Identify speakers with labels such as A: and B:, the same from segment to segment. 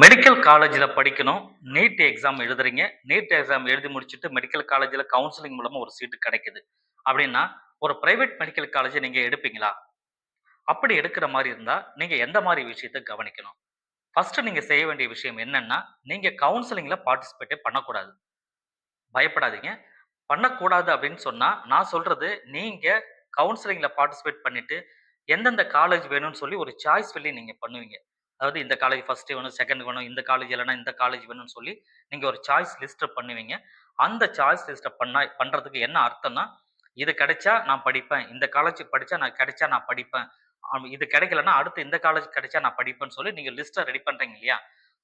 A: Medical காலேஜ்ல படிக்கணும். NEET exam எழுதுறீங்க. நீட் எக்ஸாம் எழுதி முடிச்சுட்டு மெடிக்கல் காலேஜ்ல கவுன்சிலிங் மூலமா ஒரு சீட்டு கிடைக்குது. அப்படின்னா, ஒரு பிரைவேட் மெடிக்கல் காலேஜ நீங்க எடுப்பீங்களா? அப்படி எடுக்கிற மாரி இருந்தா, நீங்க எந்த மாரி விஷயத்த கவனிக்கணும்? ஃபர்ஸ்ட் நீங்க செய்ய வேண்டிய விஷயம் என்னன்னா, நீங்க கவுன்சிலிங்ல பார்ட்டிசிபேட்டே பண்ணக்கூடாது. பயப்படாதீங்க. பண்ணக்கூடாது அப்படின்னு சொன்னா, நான் சொல்றது நீங்க கவுன்சிலிங்ல பார்ட்டிசிபேட் பண்ணிட்டு, எந்தெந்த காலேஜ் வேணும்னு சொல்லி ஒரு சாய்ஸ் ஃபில்லிங் நீங்க பண்ணுவீங்க. அதாவது இந்த காலேஜ் ஃபர்ஸ்ட் வேணும், செகண்ட் வேணும், இந்த காலேஜ் இல்லன்னா இந்த காலேஜ் வேணும்னு சொல்லி, நீங்க ஒரு சாய்ஸ் லிஸ்ட் பண்ணுவீங்க. அந்த சாய்ஸ் லிஸ்ட்ட பண்றதுக்கு என்ன அர்த்தம்னா, இது கிடைச்சா நான் படிப்பேன். இந்த காலேஜ் படிச்சா நான் கிடைச்சா நான் படிப்பேன். இது கிடைக்கலன்னா, அடுத்து இந்த காலேஜ் கிடைச்சா நான் படிப்பேன்னு சொல்லி நீங்க லிஸ்ட்ட ரெடி பண்றீங்க இல்லையா?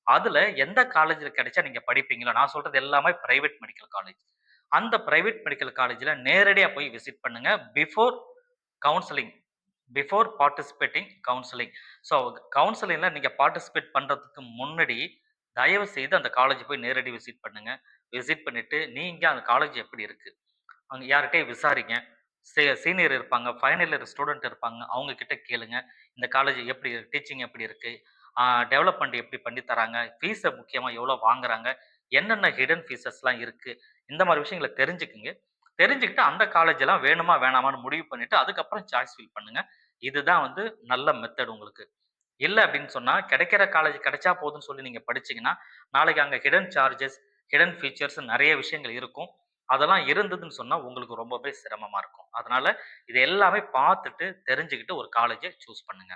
A: அதுல எந்த காலேஜ்ல கிடைச்சா நீங்க படிப்பீங்களோ, நான் சொல்றது எல்லாமே பிரைவேட் மெடிக்கல் காலேஜ். அந்த பிரைவேட் மெடிக்கல் காலேஜ்ல நேரடியா போய் விசிட் பண்ணுங்க. Before counselling. Before participating counselling. So கவுன்சிலிங்ல நீங்க பார்ட்டிசிபேட் பண்றதுக்கு முன்னாடி, தயவு செய்து அந்த காலேஜ் போய் நேரடி விசிட் பண்ணுங்க. விசிட் பண்ணிட்டு, நீங்க அந்த காலேஜ் எப்படி இருக்கு? அங்க யார்ட்டயும் விசாரிங்க. சீனியர் இருப்பாங்க, ஃபைனல் இயர் ஸ்டூடண்ட் இருப்பாங்க. அவங்க கிட்ட கேளுங்க. இந்த காலேஜ் எப்படி டீச்சிங் எப்படி இருக்கு? ஆ டெவலப்மெண்ட் எப்படி பண்ணி தராங்க? ஃபீஸ முக்கியமா எவ்வளோ வாங்குறாங்க? என்னென்ன ஹிடன் ஃபீஸஸ்லாம் இருக்கு? இந்த மாரி விஷயங்கள தெரிஞ்சுக்கங்க. தெரிஞ்சுக்கிட்டு அந்த காலேஜ் எல்லாம் வேணுமா, வேணாமான்னு முடிவு பண்ணிட்டு, அதுக்கப்புறம் சாய்ஸ் ஃபில் பண்ணுங்க. இதுதான் வந்து நல்ல மெத்தட் உங்களுக்கு. இல்ல அப்படின்னு சொன்னா, கிடைக்கிற காலேஜ் கிடைச்சா போதும்ன்னு சொல்லி நீங்க படிச்சீங்கன்னா, நாளைக்கு அங்க ஹிடன் சார்ஜஸ், ஹிடன் ஃபீச்சர்ஸ் நெறைய விஷயங்கள் இருக்கும். அதெல்லாம் இருந்ததுன்னு சொன்னா, உங்களுக்கு ரொம்பவே சிரமமா இருக்கும். அதனால இது எல்லாமே பார்த்துட்டு, தெரிஞ்சுக்கிட்டு ஒரு காலேஜ சூஸ் பண்ணுங்க.